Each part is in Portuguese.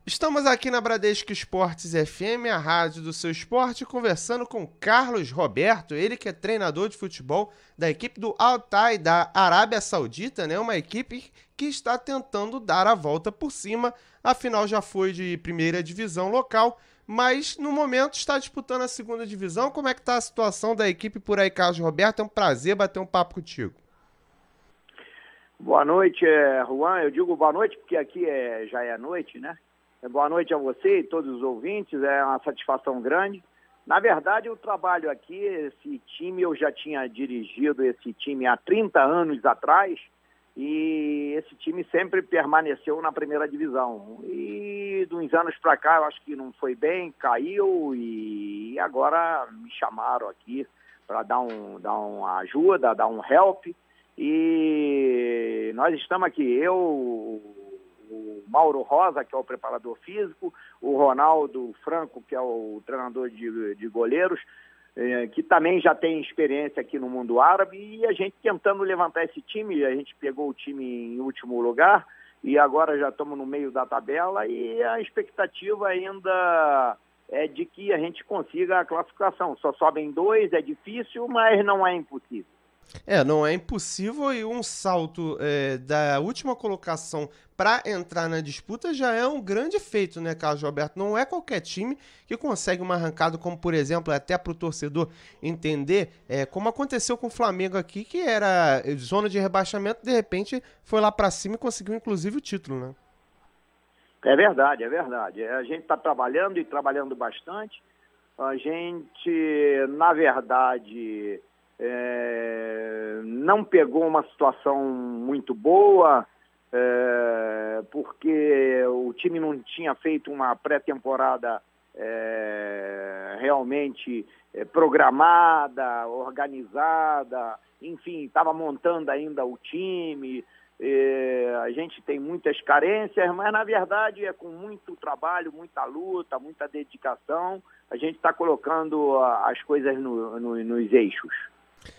Estamos aqui na Bradesco Esportes FM, a rádio do seu esporte, conversando com Carlos Roberto, ele que é treinador de futebol da equipe do Al-Ahly da Arábia Saudita, né? Uma equipe que está tentando dar a volta por cima, afinal já foi de primeira divisão local, mas no momento está disputando a segunda divisão. Como é que está a situação da equipe por aí, Carlos Roberto? É um prazer bater um papo contigo. Boa noite, Juan. Eu digo boa noite porque aqui já é noite, né? Boa noite a você e todos os ouvintes, é uma satisfação grande. Na verdade, eu trabalho aqui, esse time, eu já tinha dirigido esse time há 30 anos atrás e esse time sempre permaneceu na primeira divisão. E de uns anos para cá, eu acho que não foi bem, caiu e agora me chamaram aqui para dar uma ajuda, dar um help. E nós estamos aqui, o Mauro Rosa, que é o preparador físico, o Ronaldo Franco, que é o treinador de goleiros, que também já tem experiência aqui no mundo árabe, e a gente tentando levantar esse time. A gente pegou o time em último lugar e agora já estamos no meio da tabela e a expectativa ainda é de que a gente consiga a classificação. Só sobem dois, é difícil, mas não é impossível. Não é impossível, e um salto da última colocação para entrar na disputa já é um grande feito, né, Carlos Roberto? Não é qualquer time que consegue uma arrancada, como por exemplo, até para o torcedor entender, como aconteceu com o Flamengo aqui, que era zona de rebaixamento, de repente foi lá para cima e conseguiu inclusive o título, né? É verdade, é verdade. A gente está trabalhando e trabalhando bastante. A gente, na verdade, não pegou uma situação muito boa, porque o time não tinha feito uma pré-temporada realmente programada, organizada, enfim, estava montando ainda o time. A gente tem muitas carências, mas na verdade é com muito trabalho, muita luta, muita dedicação, a gente está colocando as coisas nos eixos.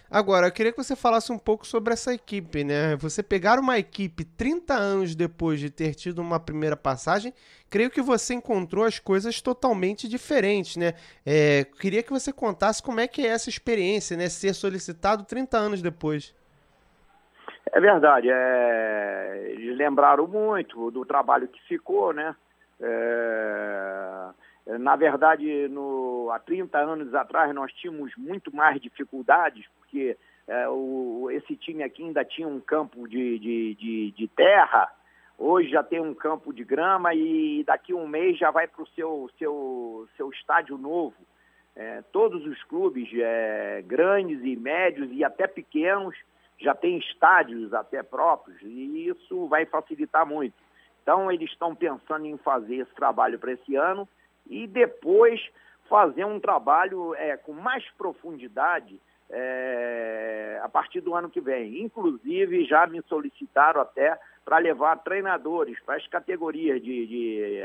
Agora, eu queria que você falasse um pouco sobre essa equipe, né? Você pegar uma equipe 30 anos depois de ter tido uma primeira passagem, creio que você encontrou as coisas totalmente diferentes, né? Queria que você contasse como é que é essa experiência, né? Ser solicitado 30 anos depois. É verdade, eles lembraram muito do trabalho que ficou, né? Na verdade, há 30 anos atrás nós tínhamos muito mais dificuldades, porque esse time aqui ainda tinha um campo de terra, hoje já tem um campo de grama e daqui a um mês já vai para o seu estádio novo. Todos os clubes, grandes e médios e até pequenos, já tem estádios até próprios e isso vai facilitar muito. Então eles estão pensando em fazer esse trabalho para esse ano e depois fazer um trabalho com mais profundidade a partir do ano que vem. Inclusive já me solicitaram até para levar treinadores para as categorias de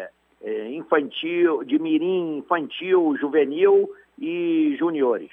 infantil, de mirim, infantil, juvenil e juniores.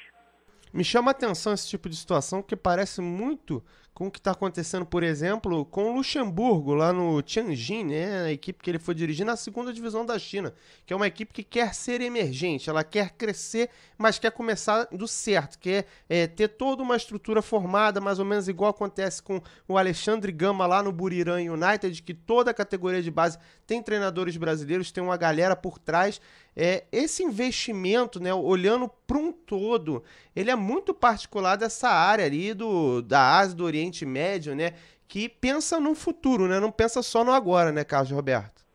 Me chama a atenção esse tipo de situação, que parece muito com o que está acontecendo, por exemplo, com o Luxemburgo, lá no Tianjin, né? A equipe que ele foi dirigir na segunda divisão da China, que é uma equipe que quer ser emergente, ela quer crescer, mas quer começar do certo, quer ter toda uma estrutura formada, mais ou menos igual acontece com o Alexandre Gama lá no Buriram United, que toda a categoria de base tem treinadores brasileiros, tem uma galera por trás. Esse investimento, né, olhando para um todo, ele é muito particular dessa área ali da Ásia, do Oriente Médio, né, que pensa no futuro, né, não pensa só no agora, né, Carlos Roberto?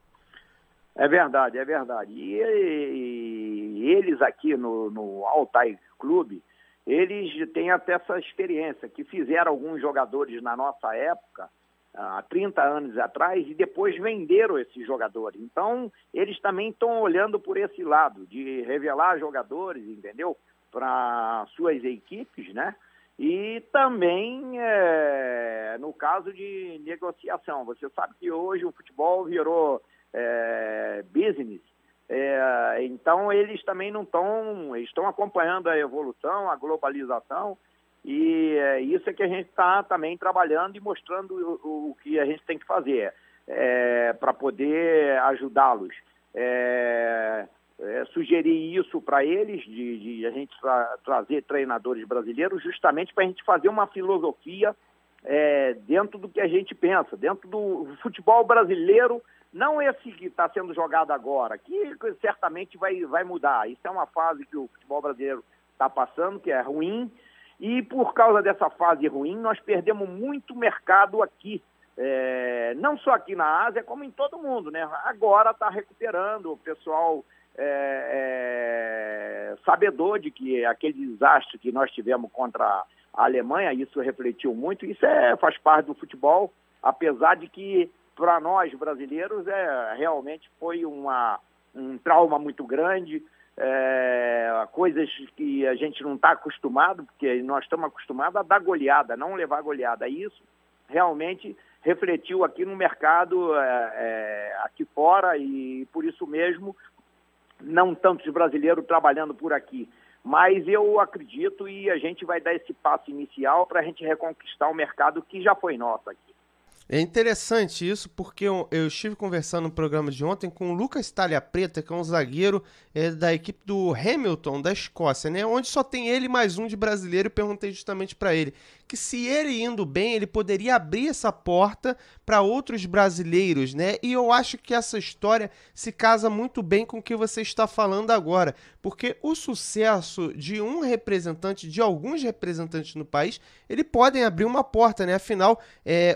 É verdade, é verdade. E eles aqui no Al-Ahly Clube, eles têm até essa experiência, que fizeram alguns jogadores na nossa época, há 30 anos atrás, e depois venderam esses jogadores. Então, eles também estão olhando por esse lado, de revelar jogadores, entendeu? Para suas equipes, né? E também no caso de negociação. Você sabe que hoje o futebol virou business, então eles também não estão acompanhando a evolução, a globalização, e isso é que a gente está também trabalhando e mostrando o que a gente tem que fazer para poder ajudá-los. sugerir isso para eles, de a gente trazer treinadores brasileiros, justamente para a gente fazer uma filosofia dentro do que a gente pensa, dentro do futebol brasileiro, não esse que está sendo jogado agora, que certamente vai mudar. Isso é uma fase que o futebol brasileiro está passando, que é ruim, e por causa dessa fase ruim, nós perdemos muito mercado aqui, não só aqui na Ásia, como em todo mundo, né? Agora está recuperando, o pessoal sabedor de que aquele desastre que nós tivemos contra a Alemanha, isso refletiu muito, isso faz parte do futebol, apesar de que para nós brasileiros realmente foi um trauma muito grande, coisas que a gente não está acostumado, porque nós estamos acostumados a dar goleada, não levar goleada. Isso realmente refletiu aqui no mercado, aqui fora, e por isso mesmo não tantos brasileiros trabalhando por aqui. Mas eu acredito e a gente vai dar esse passo inicial para a gente reconquistar o mercado que já foi nosso aqui. É interessante isso, porque eu estive conversando no programa de ontem com o Lucas Talha Preta, que é um zagueiro da equipe do Hamilton, da Escócia, né? Onde só tem ele mais um de brasileiro, e perguntei justamente para ele que se ele indo bem, ele poderia abrir essa porta para outros brasileiros, né? E eu acho que essa história se casa muito bem com o que você está falando agora, porque o sucesso de um representante, de alguns representantes no país, ele podem abrir uma porta, né? Afinal,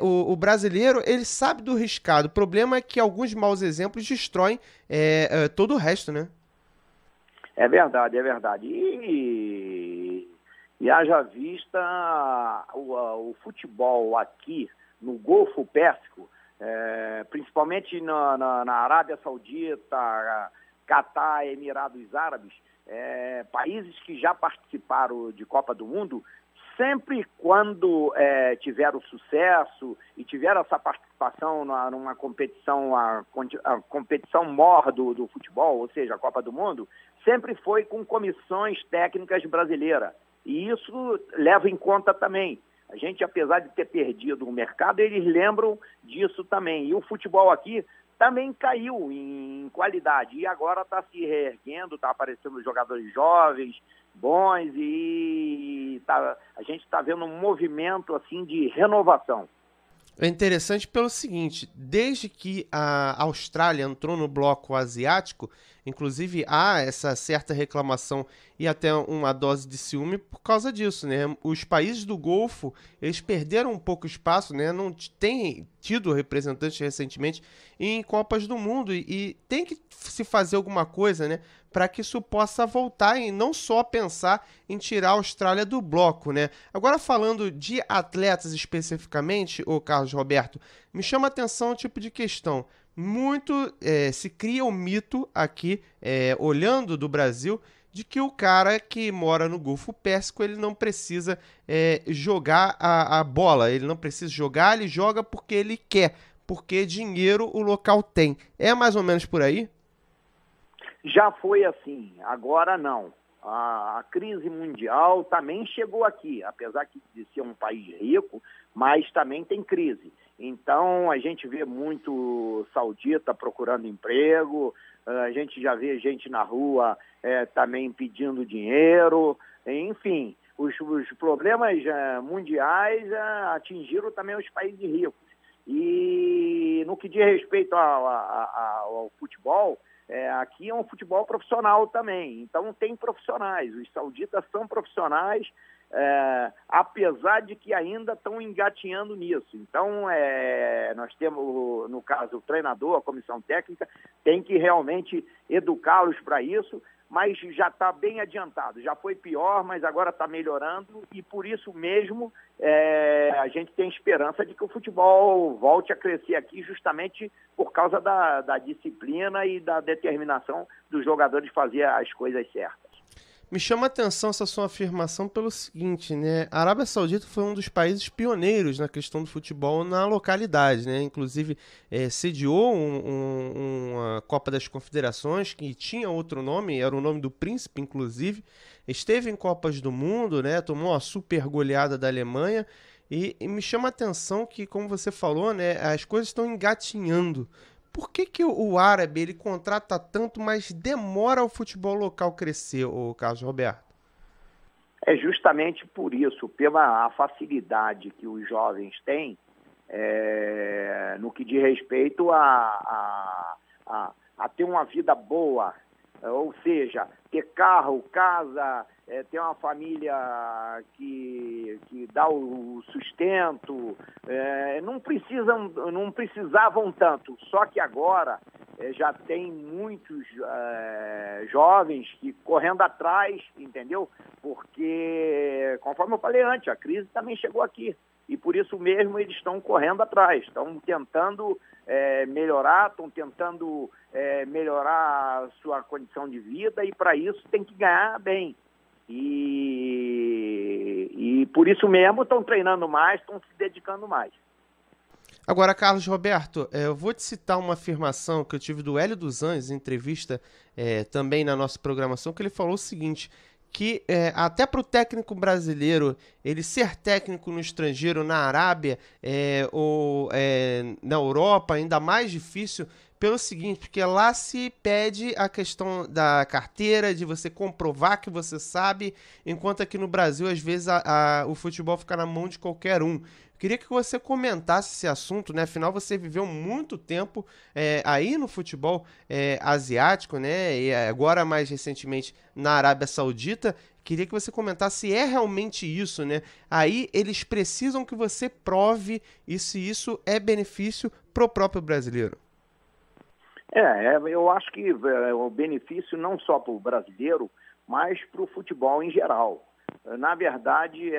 o brasileiro, ele sabe do riscado. O problema é que alguns maus exemplos destroem todo o resto, né? É verdade, é verdade. E haja vista o futebol aqui no Golfo Pérsico, principalmente na Arábia Saudita, Catar, Emirados Árabes, países que já participaram de Copa do Mundo, sempre quando tiveram sucesso e tiveram essa participação numa competição, a competição maior do futebol, ou seja, a Copa do Mundo, sempre foi com comissões técnicas brasileiras. E isso leva em conta também. A gente, apesar de ter perdido o mercado, eles lembram disso também. E o futebol aqui também caiu em qualidade. E agora está se reerguendo, está aparecendo jogadores jovens, bons, e a gente está vendo um movimento assim de renovação. É interessante pelo seguinte, desde que a Austrália entrou no bloco asiático, inclusive há essa certa reclamação e até uma dose de ciúme por causa disso, né? Os países do Golfo, eles perderam um pouco espaço, né? Não têm tido representantes recentemente em Copas do Mundo e tem que se fazer alguma coisa, né? Para que isso possa voltar e não só pensar em tirar a Austrália do bloco, né? Agora, falando de atletas especificamente, ô Carlos Roberto, me chama a atenção um tipo de questão. Muito se cria o mito aqui, olhando do Brasil, de que o cara que mora no Golfo Pérsico, ele não precisa jogar a bola, ele não precisa jogar, ele joga porque ele quer, porque dinheiro o local tem. É mais ou menos por aí? Já foi assim, agora não. A crise mundial também chegou aqui, apesar de ser um país rico, mas também tem crise. Então, a gente vê muito saudita procurando emprego, a gente já vê gente na rua também pedindo dinheiro, enfim, os problemas mundiais atingiram também os países ricos. E no que diz respeito ao futebol, aqui é um futebol profissional também, então tem profissionais, os sauditas são profissionais, apesar de que ainda estão engatinhando nisso. Então, nós temos, no caso, o treinador, a comissão técnica, tem que realmente educá-los para isso, mas já está bem adiantado. Já foi pior, mas agora está melhorando e por isso mesmo a gente tem esperança de que o futebol volte a crescer aqui justamente por causa da disciplina e da determinação dos jogadores fazer as coisas certas. Me chama a atenção essa sua afirmação pelo seguinte, né? A Arábia Saudita foi um dos países pioneiros na questão do futebol na localidade, né? Inclusive, sediou uma Copa das Confederações que tinha outro nome, era o nome do príncipe, inclusive. Esteve em Copas do Mundo, né? Tomou uma super goleada da Alemanha. E me chama a atenção que, como você falou, né? As coisas estão engatinhando. Por que que o árabe ele contrata tanto, mas demora o futebol local crescer, o Carlos Roberto? É justamente por isso, pela facilidade que os jovens têm no que diz respeito a ter uma vida boa, ou seja, ter carro, casa, ter uma família que dá o sustento, não precisavam tanto, só que agora já tem muitos jovens que correndo atrás, entendeu? Porque, conforme eu falei antes, a crise também chegou aqui. E por isso mesmo eles estão correndo atrás, estão tentando melhorar, estão tentando melhorar a sua condição de vida e para isso tem que ganhar bem. E por isso mesmo estão treinando mais, estão se dedicando mais. Agora, Carlos Roberto, eu vou te citar uma afirmação que eu tive do Hélio dos Anjos, em entrevista também na nossa programação, que ele falou o seguinte, que até para o técnico brasileiro, ele ser técnico no estrangeiro, na Arábia ou na Europa, ainda mais difícil, pelo seguinte, porque lá se pede a questão da carteira, de você comprovar que você sabe, enquanto aqui no Brasil, às vezes, o futebol fica na mão de qualquer um. Queria que você comentasse esse assunto, né? Afinal, você viveu muito tempo aí no futebol asiático, né? E agora, mais recentemente, na Arábia Saudita. Queria que você comentasse se é realmente isso, né? Aí eles precisam que você prove e se isso é benefício pro próprio brasileiro. Eu acho que o benefício não só para o brasileiro, mas para o futebol em geral. Na verdade,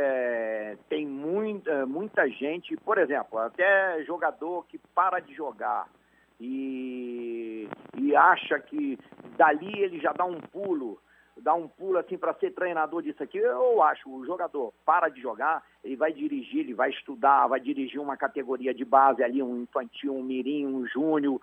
tem muita gente, por exemplo, até jogador que para de jogar e acha que dali ele já dá um pulo assim para ser treinador disso aqui. Eu acho, o jogador para de jogar, ele vai dirigir, ele vai estudar, vai dirigir uma categoria de base ali, um infantil, um mirim, um júnior,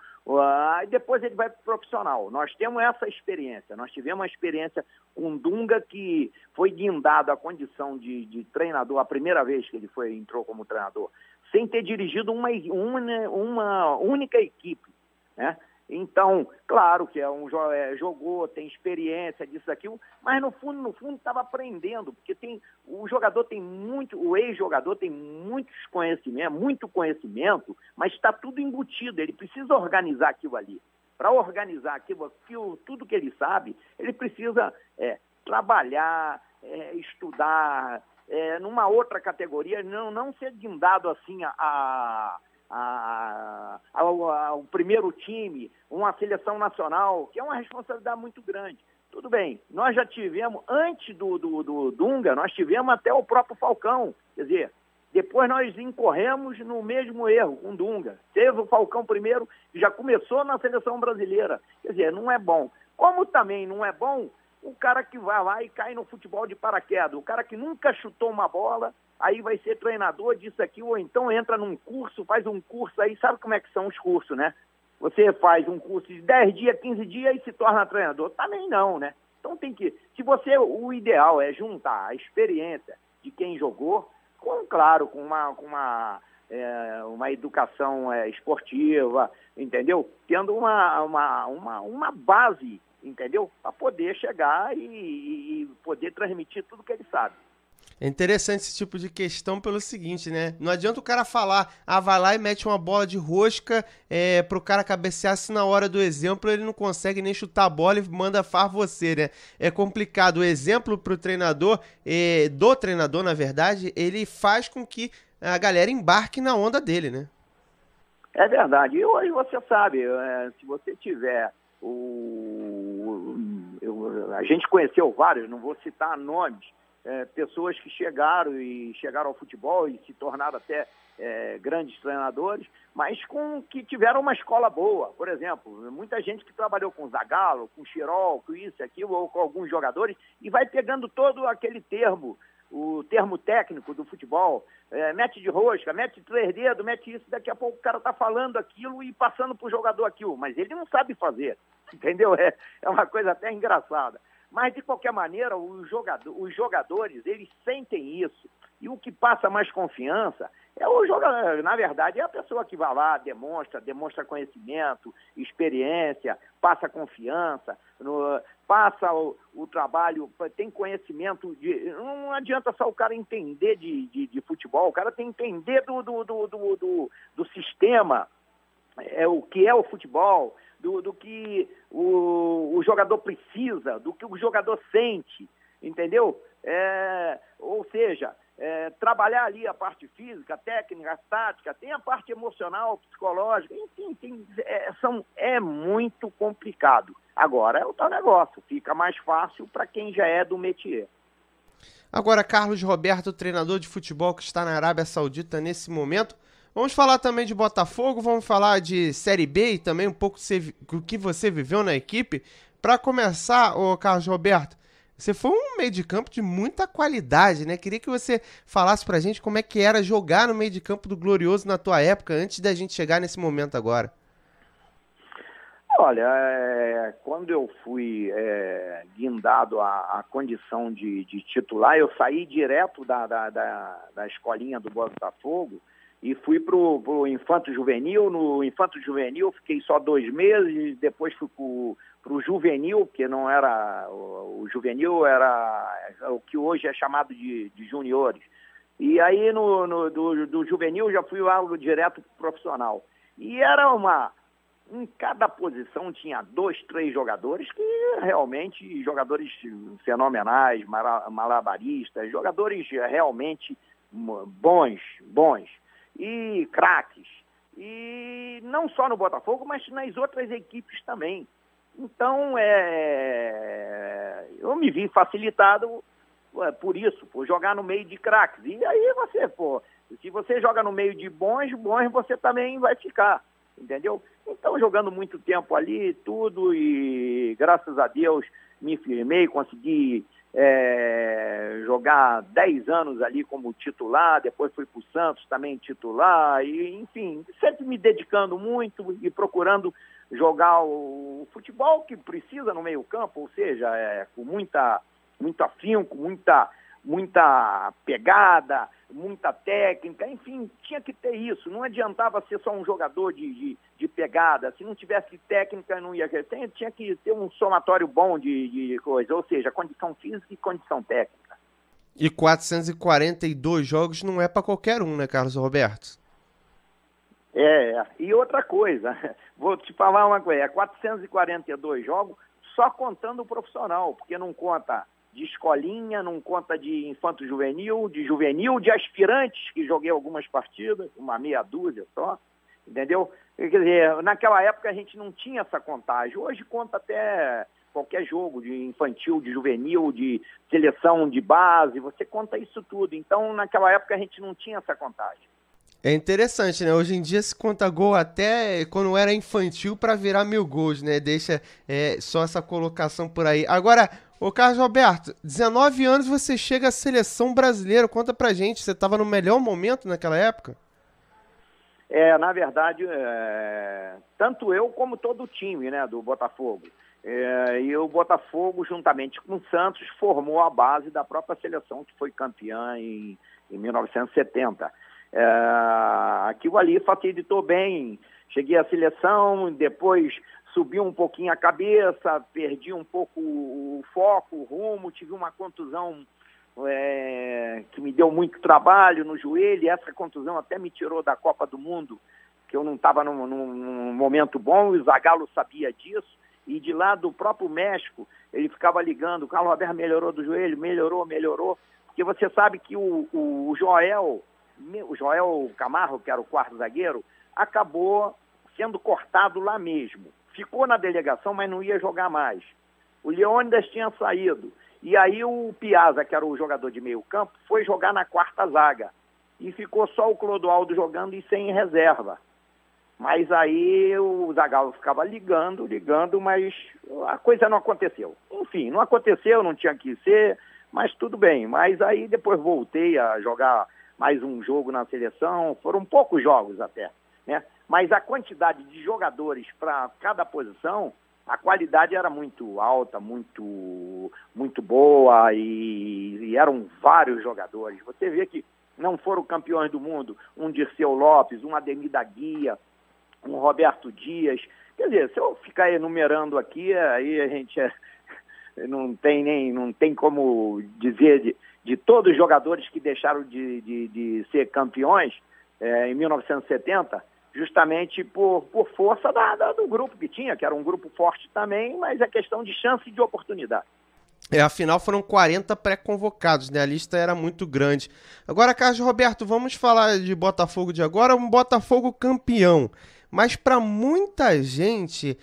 e depois ele vai para o profissional. Nós temos essa experiência, nós tivemos uma experiência com Dunga, que foi guindado à condição de treinador a primeira vez que ele entrou como treinador, sem ter dirigido uma única equipe, né? Então, claro que jogou, tem experiência disso, daquilo, mas no fundo estava aprendendo, porque o ex-jogador tem muito conhecimento, mas está tudo embutido, ele precisa organizar aquilo ali. Para organizar aquilo, tudo que ele sabe, ele precisa trabalhar, estudar, numa outra categoria, não ser guindado assim ao primeiro time, uma seleção nacional, que é uma responsabilidade muito grande. Tudo bem, nós já tivemos, antes do Dunga, nós tivemos até o próprio Falcão, quer dizer, depois nós incorremos no mesmo erro com o Dunga. Teve o Falcão primeiro, já começou na seleção brasileira, quer dizer, não é bom. Como também não é bom o cara que vai lá e cai no futebol de paraquedas, o cara que nunca chutou uma bola, aí vai ser treinador disso aqui, ou então entra num curso, faz um curso aí, sabe como é que são os cursos, né? Você faz um curso de 10 dias, 15 dias e se torna treinador. Também não, né? Então o ideal é juntar a experiência de quem jogou, claro, com uma educação esportiva, entendeu? Tendo uma base, entendeu? Para poder chegar e poder transmitir tudo que ele sabe. É interessante esse tipo de questão pelo seguinte, né? Não adianta o cara falar, vai lá e mete uma bola de rosca pro cara cabecear, se na hora do exemplo ele não consegue nem chutar a bola e manda far você, né? É complicado. O exemplo pro treinador, do treinador, na verdade, ele faz com que a galera embarque na onda dele, né? É verdade. E hoje você sabe, se você tiver a gente conheceu vários, não vou citar nomes, pessoas que chegaram ao futebol e se tornaram até grandes treinadores, mas que tiveram uma escola boa. Por exemplo, muita gente que trabalhou com Zagallo, com Chirol, com isso, aquilo, ou com alguns jogadores, e vai pegando todo aquele termo, o termo técnico do futebol, mete de rosca, mete 3 dedos, mete isso, daqui a pouco o cara está falando aquilo e passando para o jogador aquilo, mas ele não sabe fazer, entendeu? É uma coisa até engraçada. Mas, de qualquer maneira, os jogadores, eles sentem isso. E o que passa mais confiança É o jogador, na verdade, é a pessoa que vai lá, demonstra conhecimento, experiência, passa confiança, passa o trabalho, tem conhecimento não adianta só o cara entender de futebol, o cara tem que entender do sistema, o que é o futebol, do que o jogador precisa, do que o jogador sente, entendeu? Ou seja, trabalhar ali a parte física, a técnica, a tática, tem a parte emocional, psicológica, enfim, é muito complicado. Agora é o tal negócio, fica mais fácil para quem já é do métier. Agora, Carlos Roberto, treinador de futebol que está na Arábia Saudita nesse momento. Vamos falar também de Botafogo, vamos falar de Série B e também um pouco do que você viveu na equipe. Para começar, ô Carlos Roberto, você foi um meio de campo de muita qualidade, né? Queria que você falasse pra gente como é que era jogar no meio de campo do Glorioso na tua época, antes da gente chegar nesse momento agora. Olha, quando eu fui guindado à condição de titular, eu saí direto da escolinha do Botafogo e fui pro Infanto Juvenil. No Infanto Juvenil fiquei só 2 meses, depois fui pro Juvenil, que não era... O Juvenil era o que hoje é chamado de juniores. E aí do Juvenil já fui algo direto pro profissional. E era em cada posição tinha 2, 3 jogadores que realmente, jogadores fenomenais, malabaristas, jogadores realmente bons. E craques, e não só no Botafogo, mas nas outras equipes também. Então, eu me vi facilitado por isso, por jogar no meio de craques. E aí se você joga no meio de bons você também vai ficar, entendeu? Então, jogando muito tempo ali, tudo, e graças a Deus me firmei, consegui jogar 10 anos ali como titular, depois fui para o Santos também titular, e enfim, sempre me dedicando muito e procurando jogar o futebol que precisa no meio campo, ou seja, com muito afinco, muita pegada, muita técnica, enfim, tinha que ter isso, não adiantava ser só um jogador de pegada, se não tivesse técnica não ia ter, tinha que ter um somatório bom de coisa, ou seja, condição física e condição técnica. E 442 jogos não é para qualquer um, né, Carlos Roberto? E outra coisa, vou te falar uma coisa, 442 jogos só contando o profissional, porque não conta de escolinha, não conta de infanto juvenil, de aspirantes, que joguei algumas partidas, uma meia dúzia só, entendeu? Quer dizer, naquela época a gente não tinha essa contagem, hoje conta até qualquer jogo de infantil, de juvenil, de seleção de base, você conta isso tudo, então naquela época a gente não tinha essa contagem. É interessante, né? Hoje em dia se conta gol até quando era infantil para virar 1000 gols, né? Deixa só essa colocação por aí. Agora, ô Carlos Roberto, 19 anos você chega à seleção brasileira. Conta pra gente, você estava no melhor momento naquela época? Na verdade, tanto eu como todo o time, né, do Botafogo. E o Botafogo, juntamente com o Santos, formou a base da própria seleção que foi campeã em 1970. Aquilo ali facilitou bem. Cheguei à seleção, depois subi um pouquinho a cabeça, perdi um pouco o foco, o rumo, tive uma contusão que me deu muito trabalho no joelho, e essa contusão até me tirou da Copa do Mundo, que eu não estava num momento bom, e o Zagallo sabia disso, e de lá do próprio México, ele ficava ligando, o Carlos Roberto melhorou do joelho, melhorou, porque você sabe que o Joel Camargo, que era o quarto zagueiro, acabou sendo cortado lá mesmo. Ficou na delegação, mas não ia jogar mais. O Leônidas tinha saído. E aí o Piazza, que era o jogador de meio campo, foi jogar na quarta zaga. E ficou só o Clodoaldo jogando e sem reserva. Mas aí o Zagallo ficava ligando, mas a coisa não aconteceu. Enfim, não aconteceu, não tinha que ser, mas tudo bem. Mas aí depois voltei a jogar mais um jogo na seleção, foram poucos jogos até, né? Mas a quantidade de jogadores para cada posição, a qualidade era muito alta, muito boa, e eram vários jogadores. Você vê que não foram campeões do mundo, um Dirceu Lopes, um Ademir da Guia, um Roberto Dias. Quer dizer, se eu ficar enumerando aqui, aí a gente não tem como dizer de todos os jogadores que deixaram de ser campeões em 1970, justamente por força do grupo que tinha, que era um grupo forte também, mas é questão de chance e de oportunidade. Afinal foram 40 pré-convocados, né? A lista era muito grande. Agora, Carlos Roberto, vamos falar de Botafogo de agora, um Botafogo campeão. Mas para muita gente,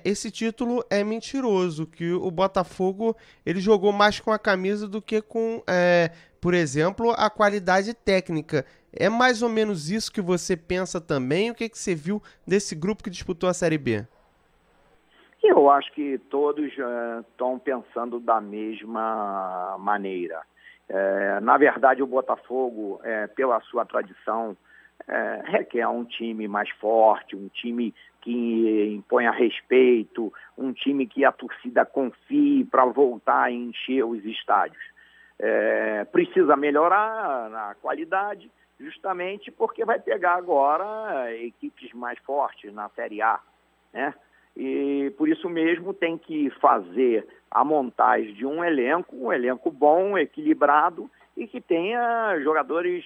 esse título é mentiroso, que o Botafogo ele jogou mais com a camisa do que com, por exemplo, a qualidade técnica. É mais ou menos isso que você pensa também? O que você viu desse grupo que disputou a Série B? Eu acho que todos estão pensando da mesma maneira. Na verdade, o Botafogo, pela sua tradição, requer um time mais forte, um time que imponha respeito, um time que a torcida confie para voltar a encher os estádios. Precisa melhorar na qualidade, justamente porque vai pegar agora equipes mais fortes na Série A, né? E por isso mesmo tem que fazer a montagem de um elenco bom, equilibrado e que tenha jogadores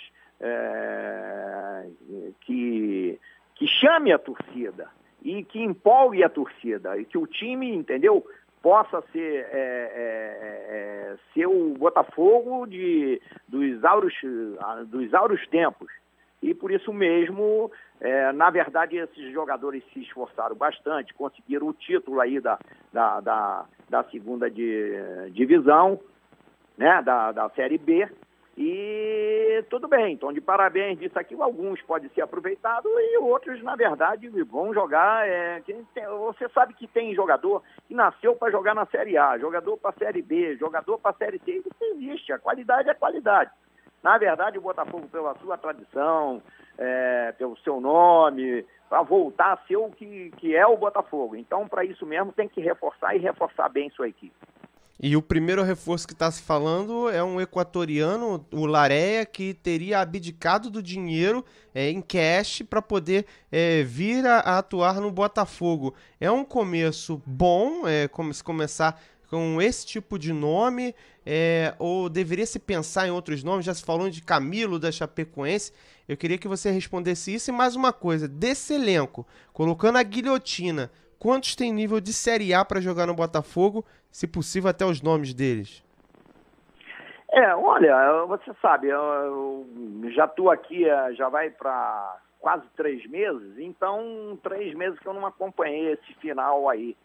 que chame a torcida e que empolgue a torcida e que o time, entendeu, possa ser o Botafogo dos áureos tempos. E por isso mesmo, na verdade, esses jogadores se esforçaram bastante, conseguiram o título aí da segunda divisão, né, da Série B, e tudo bem, então de parabéns disso aqui, alguns podem ser aproveitados e outros, na verdade, vão jogar. Você sabe que tem jogador que nasceu para jogar na Série A, jogador para a Série B, jogador para a Série C, isso existe, a qualidade é qualidade. Na verdade, o Botafogo, pela sua tradição, pelo seu nome, para voltar a ser o que é o Botafogo. Então, para isso mesmo, tem que reforçar e reforçar bem sua equipe. E o primeiro reforço que está se falando é um equatoriano, o Laréia, que teria abdicado do dinheiro em cash para poder vir a atuar no Botafogo. É um começo bom, como se começar com esse tipo de nome, ou deveria se pensar em outros nomes? Já se falou de Camilo, da Chapecoense. Eu queria que você respondesse isso. E mais uma coisa, desse elenco, colocando a guilhotina, quantos tem nível de Série A para jogar no Botafogo? Se possível, até os nomes deles. Olha, você sabe, eu já estou aqui, já vai para quase 3 meses, então 3 meses que eu não acompanhei esse final aí.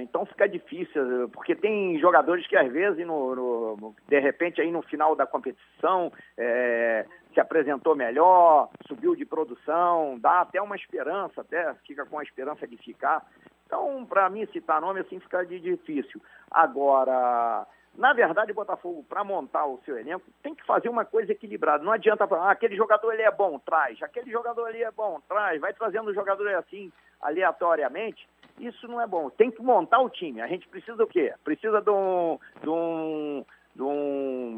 Então fica difícil, porque tem jogadores que às vezes, de repente, aí no final da competição, se apresentou melhor, subiu de produção, dá até uma esperança, até fica com a esperança de ficar. Então, para mim, citar nome assim fica difícil. Agora, na verdade, o Botafogo, para montar o seu elenco, tem que fazer uma coisa equilibrada. Não adianta falar, aquele jogador ele é bom, traz. Aquele jogador ali é bom, traz. Vai trazendo o jogador assim, aleatoriamente. Isso não é bom. Tem que montar o time. A gente precisa do quê? Precisa de um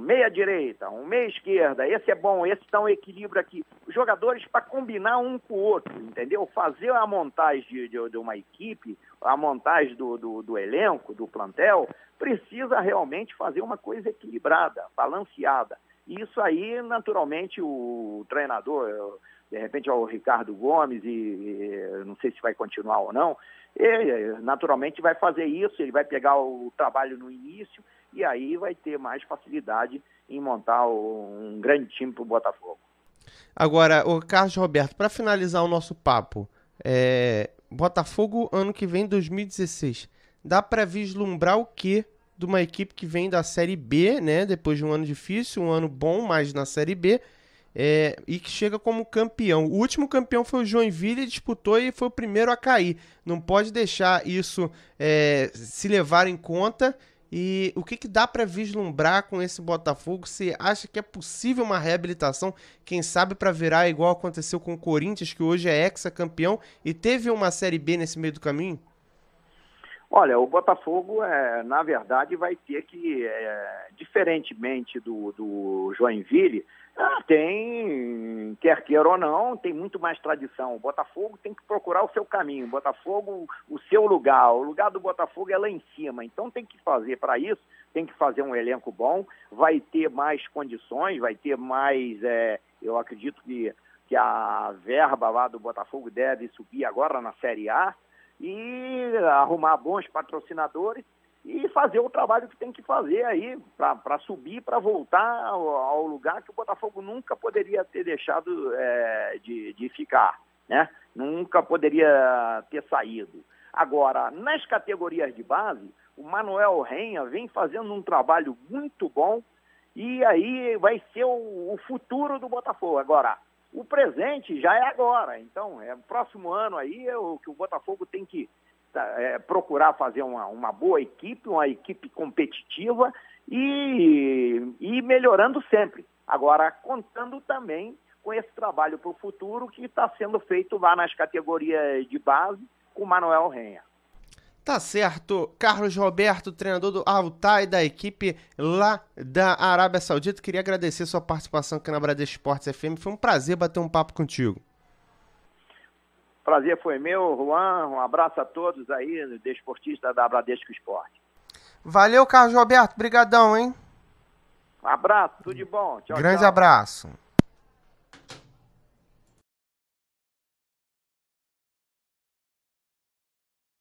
meia-direita, um meia-esquerda. Esse é bom, esse dá um equilíbrio aqui. Os jogadores para combinar um com o outro, entendeu? Fazer a montagem de uma equipe, a montagem do elenco, do plantel, precisa realmente fazer uma coisa equilibrada, balanceada. E isso aí, naturalmente, o treinador, de repente é o Ricardo Gomes, e não sei se vai continuar ou não, ele naturalmente vai fazer isso, ele vai pegar o trabalho no início e aí vai ter mais facilidade em montar um grande time para o Botafogo. Agora, o Carlos Roberto, para finalizar o nosso papo, Botafogo ano que vem, 2016, dá para vislumbrar o quê de uma equipe que vem da Série B, né? Depois de um ano difícil, um ano bom, mas na Série B, e que chega como campeão. O último campeão foi o Joinville, disputou e foi o primeiro a cair. Não pode deixar isso se levar em conta. E o que dá para vislumbrar com esse Botafogo? Você acha que é possível uma reabilitação, quem sabe para virar igual aconteceu com o Corinthians, que hoje é ex-campeão e teve uma Série B nesse meio do caminho? Olha, o Botafogo, na verdade, vai ter que, diferentemente do Joinville, Tem, quer queira ou não, tem muito mais tradição. O Botafogo tem que procurar o seu caminho. O Botafogo, o seu lugar. O lugar do Botafogo é lá em cima. Então tem que fazer para isso, tem que fazer um elenco bom, vai ter mais condições, vai ter mais, eu acredito que a verba lá do Botafogo deve subir agora na Série A e arrumar bons patrocinadores e fazer o trabalho que tem que fazer aí para subir, para voltar ao lugar que o Botafogo nunca poderia ter deixado de ficar, né? Nunca poderia ter saído. Agora, nas categorias de base, o Manuel Renha vem fazendo um trabalho muito bom e aí vai ser o futuro do Botafogo. Agora, o presente já é agora, então, próximo ano aí é o que o Botafogo tem que procurar fazer uma boa equipe, uma equipe competitiva e melhorando sempre. Agora, contando também com esse trabalho para o futuro que está sendo feito lá nas categorias de base com o Manuel Renha. Tá certo. Carlos Roberto, treinador do Altai, da equipe lá da Arábia Saudita. Queria agradecer sua participação aqui na Bradesco Esportes FM. Foi um prazer bater um papo contigo. Prazer foi meu, Juan. Um abraço a todos aí, desportistas da Bradesco Esporte. Valeu, Carlos Roberto. Brigadão, hein? Um abraço, tudo de bom. Tchau, Grande tchau. abraço.